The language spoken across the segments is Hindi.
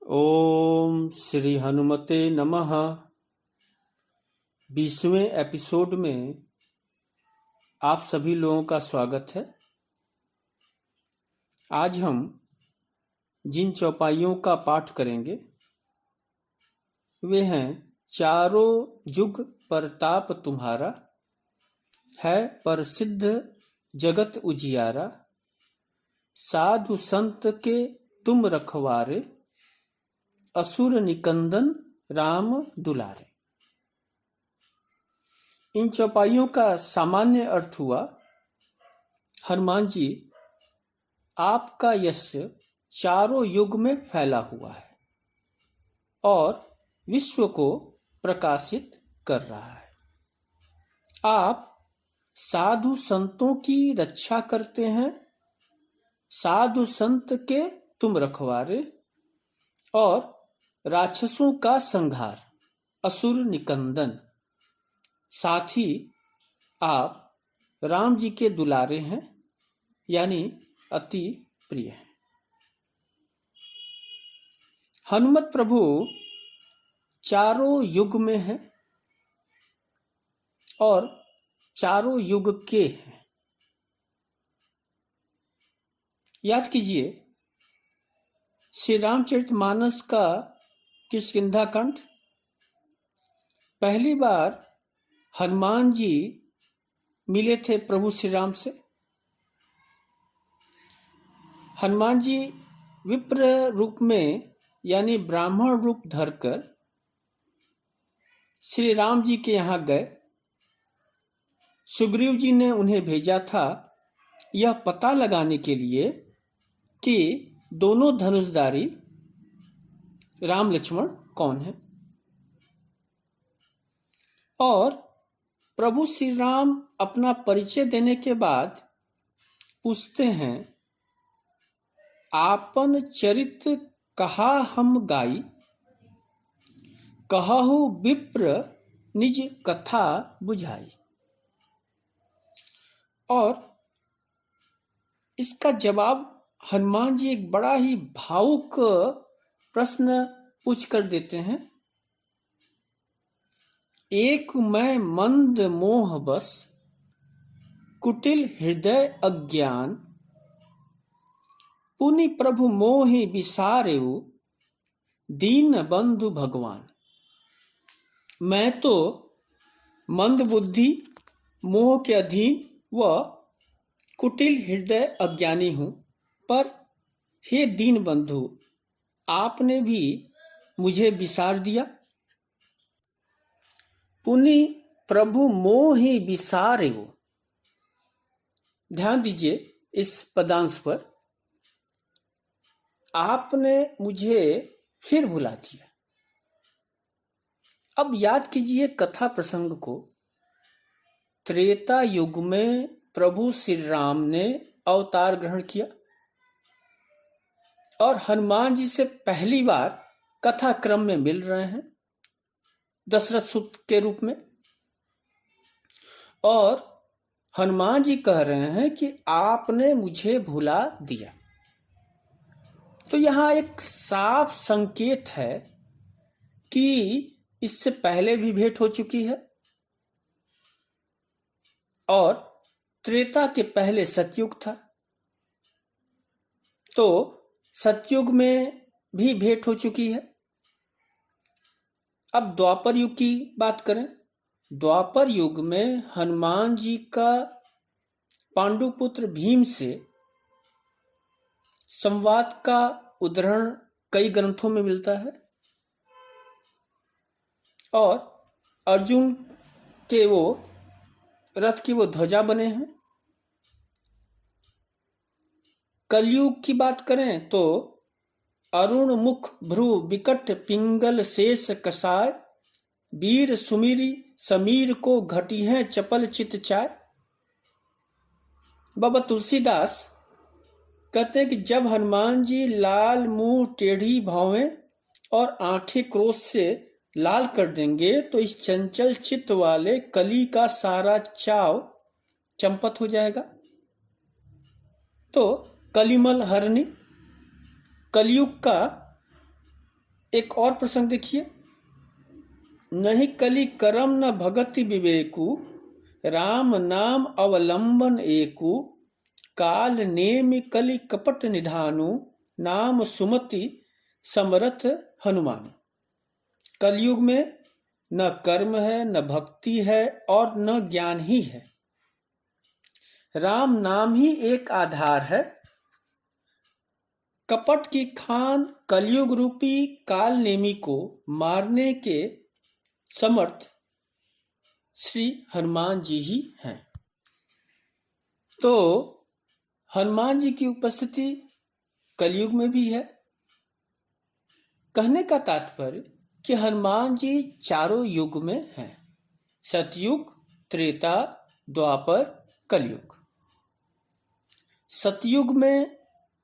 ओम श्री हनुमते नमः। 20वें एपिसोड में आप सभी लोगों का स्वागत है। आज हम जिन चौपाइयों का पाठ करेंगे वे हैं चारों युग परताप तुम्हारा, है प्रसिद्ध जगत उजियारा, साधु संत के तुम रखवारे, असुर निकंदन राम दुलारे। इन चौपाइयों का सामान्य अर्थ हुआ, हनुमान जी आपका यश चारों युग में फैला हुआ है और विश्व को प्रकाशित कर रहा है। आप साधु संतों की रक्षा करते हैं, साधु संत के तुम रखवारे, और राक्षसों का संहार, असुर निकंदन। साथ ही आप राम जी के दुलारे हैं, यानी अति प्रिय हैं। हनुमत प्रभु चारों युग में हैं और चारों युग के हैं। याद कीजिए श्री रामचरितमानस का किष्किंधा कांड। पहली बार हनुमान जी मिले थे प्रभु श्री राम से। हनुमान जी विप्र रूप में यानी ब्राह्मण रूप धरकर श्री राम जी के यहाँ गए। सुग्रीव जी ने उन्हें भेजा था यह पता लगाने के लिए कि दोनों धनुषधारी राम लक्ष्मण कौन है। और प्रभु श्री राम अपना परिचय देने के बाद पूछते हैं, आपन चरित कहा हम गाई, कहहु विप्र निज कथा बुझाई। और इसका जवाब हनुमान जी एक बड़ा ही भावुक प्रश्न पूछ कर देते हैं। एक मैं मंद मोह बस, कुटिल हृदय अज्ञान, पुनि प्रभु मोहि विसारेउ, दीन बंधु भगवान। मैं तो मंद बुद्धि, मोह के अधीन व कुटिल हृदय अज्ञानी हूं, पर हे दीन बंधु, आपने भी मुझे विसार दिया। पुनि प्रभु मोहि विसारेउ। ध्यान दीजिए इस पदांश पर, आपने मुझे फिर भुला दिया। अब याद कीजिए कथा प्रसंग को। त्रेता युग में प्रभु श्री राम ने अवतार ग्रहण किया और हनुमान जी से पहली बार कथा क्रम में मिल रहे हैं दशरथ सुत के रूप में। और हनुमान जी कह रहे हैं कि आपने मुझे भुला दिया। तो यहां एक साफ संकेत है कि इससे पहले भी भेंट हो चुकी है और त्रेता के पहले सतयुग था, तो सतयुग में भी भेंट हो चुकी है। अब द्वापर युग की बात करें। द्वापर युग में हनुमान जी का पांडुपुत्र भीम से संवाद का उद्धरण कई ग्रंथों में मिलता है और अर्जुन के वो रथ की वो ध्वजा बने हैं। कलयुग की बात करें तो अरुण मुख भ्रु विकट पिंगल शेष कसाय, वीर सुमिरी समीर को घटी है चपल चित चाय। बाबा तुलसीदास कहते हैं कि जब हनुमान जी लाल मुंह टेढ़ी भावें और आंखें क्रोध से लाल कर देंगे तो इस चंचल चित्त वाले कली का सारा चाव चंपत हो जाएगा। तो कलिमल हरणी कलयुग का एक और प्रसंग देखिए, नहीं कली करम न भगति विवेकु, राम नाम अवलंबन एकु, काल नेमि कलि कपट निधानु, नाम सुमति समरथ हनुमान। कलयुग में न कर्म है, न भक्ति है और न ज्ञान ही है। राम नाम ही एक आधार है। कपट की खान कलयुग रूपी काल नेमी को मारने के समर्थ श्री हनुमान जी ही हैं। तो हनुमान जी की उपस्थिति कलयुग में भी है। कहने का तात्पर्य कि हनुमान जी चारों युग में हैं, सतयुग, त्रेता, द्वापर, कलयुग। सतयुग में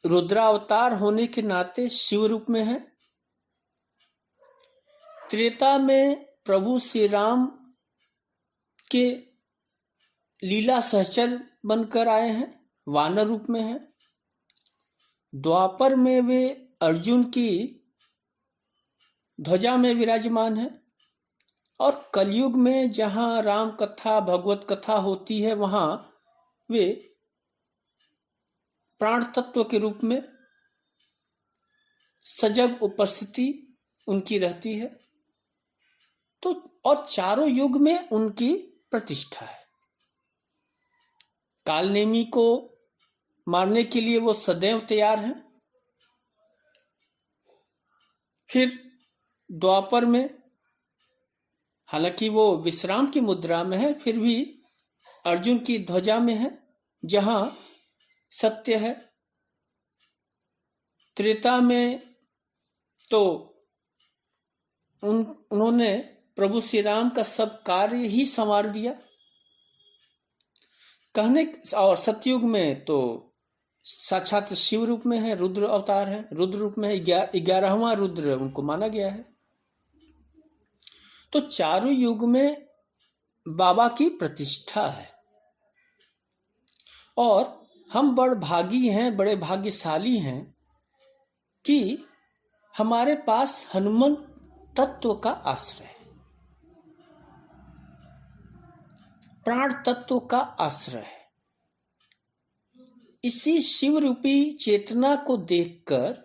रुद्रावतार होने के नाते शिव रूप में है। त्रेता में प्रभु श्री राम के लीला सहचर बनकर आए हैं, वानर रूप में है। द्वापर में वे अर्जुन की ध्वजा में विराजमान है। और कलयुग में जहाँ राम कथा, भगवत कथा होती है, वहाँ वे प्राण तत्व के रूप में सजग उपस्थिति उनकी रहती है। तो और चारों युग में उनकी प्रतिष्ठा है। कालनेमी को मारने के लिए वो सदैव तैयार हैं। फिर द्वापर में, हालांकि वो विश्राम की मुद्रा में है, फिर भी अर्जुन की ध्वजा में है, जहां सत्य है। त्रेता में तो उन्होंने प्रभु श्री राम का सब कार्य ही संवार दिया कहने। और सतयुग में तो साक्षात शिव रूप में है, रुद्र अवतार है, रुद्र रूप में है, 11वां रुद्र उनको माना गया है। तो चारों युग में बाबा की प्रतिष्ठा है। और हम बड़ भागी हैं, बड़े भाग्यशाली हैं कि हमारे पास हनुमान तत्व का आश्रय है, प्राण तत्व का आश्रय है। इसी शिव रूपी चेतना को देखकर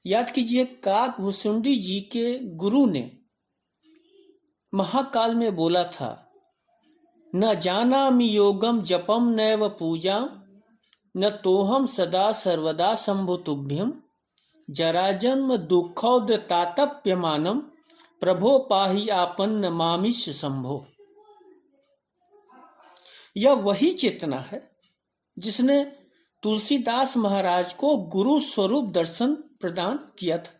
याद कीजिए, काकभूषुंडी जी के गुरु ने महाकाल में बोला था, न जानामि योगम जपम नैव पूजा, न तोहम सदा सर्वदा शंभुतुभ्यम, जराजन्म दुखौद तातप्यमानम, प्रभो पाहि आपन्न मामिष शंभो। यह वही चेतना है जिसने तुलसीदास महाराज को गुरु स्वरूप दर्शन प्रदान किया था।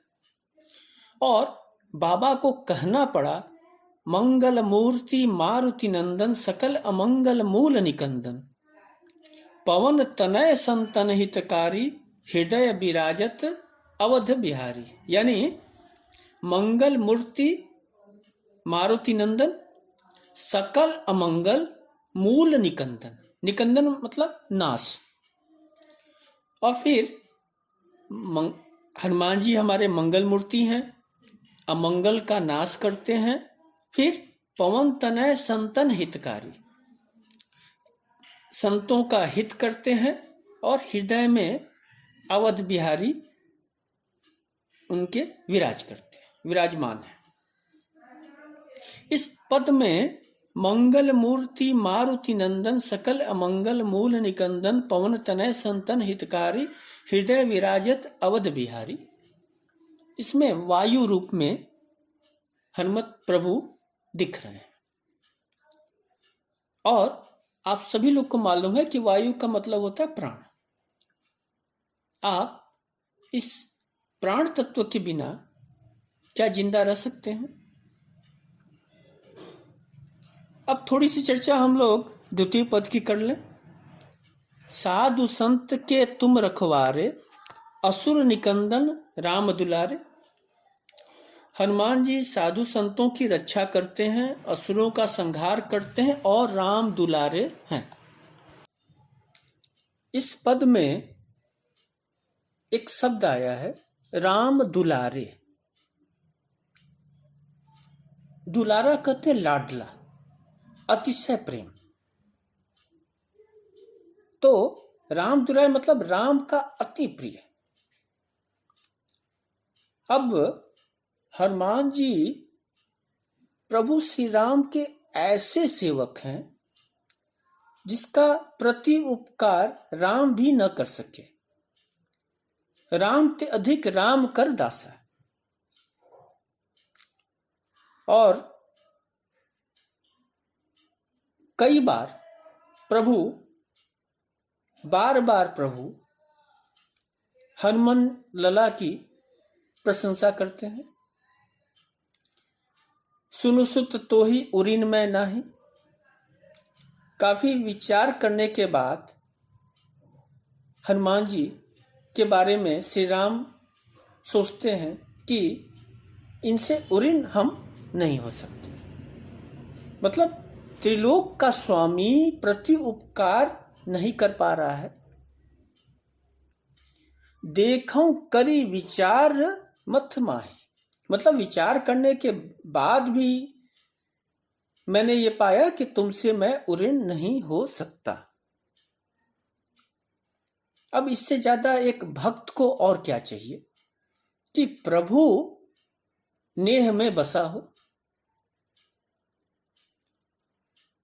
और बाबा को कहना पड़ा, मंगल मूर्ति मारुति नंदन, सकल अमंगल मूल निकंदन, पवन तनय संतन हितकारी, हृदय विराजत अवध बिहारी। यानी मंगल मूर्ति मारुति नंदन, सकल अमंगल मूल निकंदन। निकंदन मतलब नाश। और फिर हनुमान जी हमारे मंगल मूर्ति हैं, अमंगल का नाश करते हैं। फिर पवन तनय संतन हितकारी, संतों का हित करते हैं। और हृदय में अवध बिहारी उनके विराजमान है। इस पद में मंगल मूर्ति मारुति नंदन, सकल अमंगल मूल निकंदन, पवन तनय संतन हितकारी, हृदय विराजत अवध बिहारी, इसमें वायु रूप में हनुमत प्रभु दिख रहे हैं। और आप सभी लोग को मालूम है कि वायु का मतलब होता है प्राण। आप इस प्राण तत्व के बिना क्या जिंदा रह सकते हैं? अब थोड़ी सी चर्चा हम लोग द्वितीय पद की कर लें। साधु संत के तुम रखवारे, असुर निकंदन राम दुलारे। हनुमान जी साधु संतों की रक्षा करते हैं, असुरों का संहार करते हैं और राम दुलारे हैं। इस पद में एक शब्द आया है राम दुलारे। दुलारा कहते लाडला, अतिशय प्रेम। तो राम दुलार मतलब राम का अति प्रिय। अब हनुमान जी प्रभु श्री राम के ऐसे सेवक हैं जिसका प्रति उपकार राम भी न कर सके। राम ते अधिक राम कर दासा। और कई बार प्रभु हनुमान लला की प्रशंसा करते हैं। सुनु सुत तो ही उरीन में नाही। काफी विचार करने के बाद हनुमान जी के बारे में श्री राम सोचते हैं कि इनसे उरीन हम नहीं हो सकते। मतलब त्रिलोक का स्वामी प्रति उपकार नहीं कर पा रहा है। देखूं करी विचार मत माही। मतलब विचार करने के बाद भी मैंने ये पाया कि तुमसे मैं उऋण नहीं हो सकता। अब इससे ज्यादा एक भक्त को और क्या चाहिए कि प्रभु नेह में बसा हो,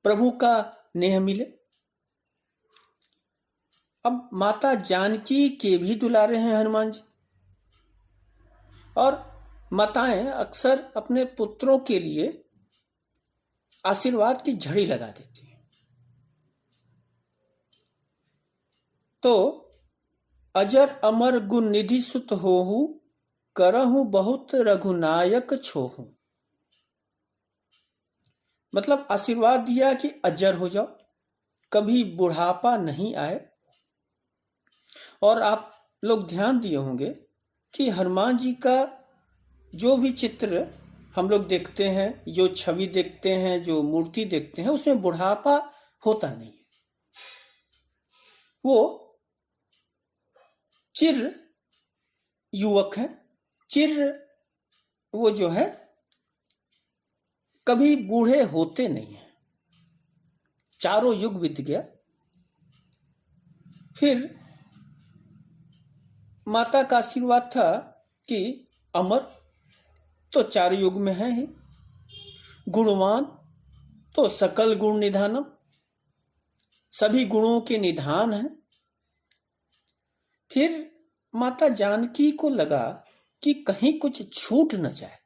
प्रभु का नेह मिले। अब माता जानकी के भी दुलारे हैं हनुमान जी। और माताएं अक्सर अपने पुत्रों के लिए आशीर्वाद की झड़ी लगा देती हैं। तो अजर अमर गुण निधि सुत होहु, करहु बहुत रघुनायक छोहु। मतलब आशीर्वाद दिया कि अजर हो जाओ, कभी बुढ़ापा नहीं आए। और आप लोग ध्यान दिए होंगे कि हनुमान जी का जो भी चित्र हम लोग देखते हैं, जो छवि देखते हैं, जो मूर्ति देखते हैं, उसमें बुढ़ापा होता नहीं। वो चिर युवक है, चिर वो जो है कभी बूढ़े होते नहीं हैं। चारों युग बीत गया, फिर माता का आशीर्वाद था कि अमर तो चार युग में है ही, गुणवान तो सकल गुण निधानम, सभी गुणों के निधान है। फिर माता जानकी को लगा कि कहीं कुछ छूट न जाए,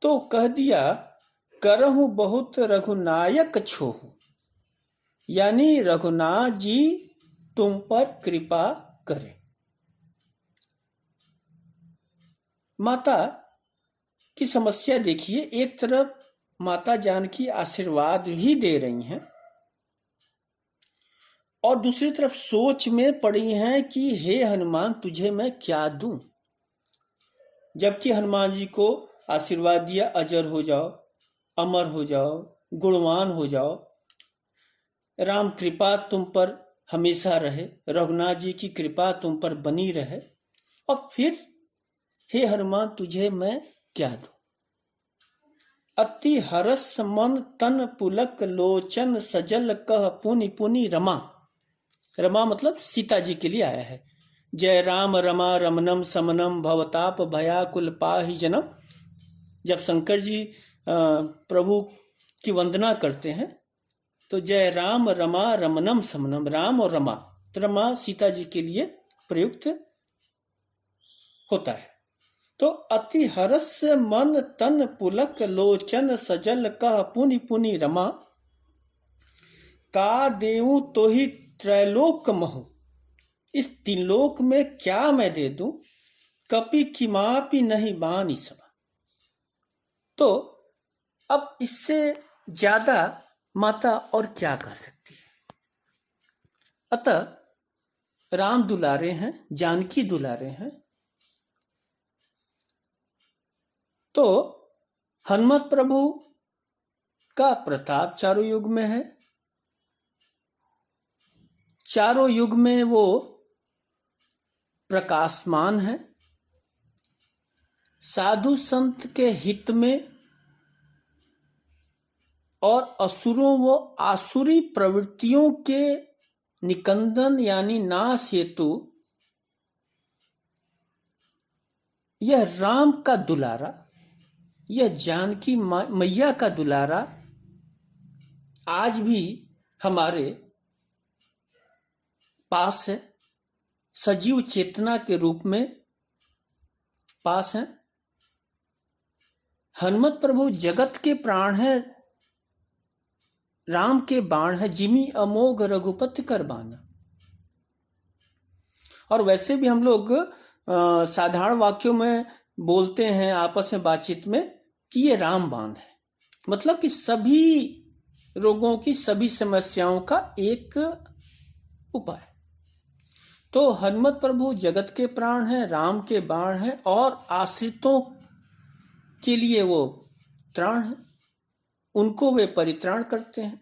तो कह दिया करहु बहुत रघुनायक छोहु। यानी रघुनाथ जी तुम पर कृपा करें। माता की समस्या देखिए, एक तरफ माता जानकी आशीर्वाद भी दे रही हैं और दूसरी तरफ सोच में पड़ी हैं कि हे हनुमान तुझे मैं क्या दूं। जबकि हनुमान जी को आशीर्वाद दिया अजर हो जाओ, अमर हो जाओ, गुणवान हो जाओ, राम कृपा तुम पर हमेशा रहे, रघुनाथ जी की कृपा तुम पर बनी रहे। और फिर हे हनुमान तुझे मैं क्या दूं। अति हरस मन तन पुलक लोचन सजल कह पुनि पुनि रमा। रमा मतलब सीता जी के लिए आया है। जय राम रमा रमनम समनम भवताप भयाकुल पाहि जनम। जब शंकर जी प्रभु की वंदना करते हैं तो जय राम रमा रमनम समनम, राम और रमा, तो रमा सीता जी के लिए प्रयुक्त होता है। तो अति हरस मन तन पुलक लोचन सजल कह पुनि पुनि रमा। का देऊं तो ही त्रैलोक महु। इस त्रिलोक में क्या मैं दे दूं, कपि किमापि नहीं बानी समा। तो अब इससे ज्यादा माता और क्या कर सकती है। अतः राम दुलारे हैं, जानकी दुलारे हैं, तो हनुमत प्रभु का प्रताप चारों युग में है। चारों युग में वो प्रकाशमान है, साधु संत के हित में और असुरों व आसुरी प्रवृत्तियों के निकंदन यानी नाश हेतु यह राम का दुलारा, यह जानकी मैया का दुलारा आज भी हमारे पास है, सजीव चेतना के रूप में पास है। हनुमत प्रभु जगत के प्राण है, राम के बाण है, जिमी अमोघ रघुपति कर बाना। और वैसे भी हम लोग साधारण वाक्यों में बोलते हैं आपस में बातचीत में कि ये राम बाण है, मतलब कि सभी रोगों की, सभी समस्याओं का एक उपाय। तो हनुमत प्रभु जगत के प्राण हैं, राम के बाण हैं और आश्रितों के लिए वो त्राण है, उनको वे परित्राण करते हैं।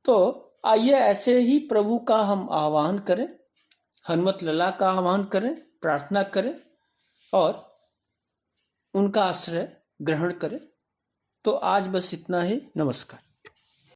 तो आइए ऐसे ही प्रभु का हम आह्वान करें, हनुमत लला का आह्वान करें, प्रार्थना करें और उनका आश्रय ग्रहण करें। तो आज बस इतना ही। नमस्कार।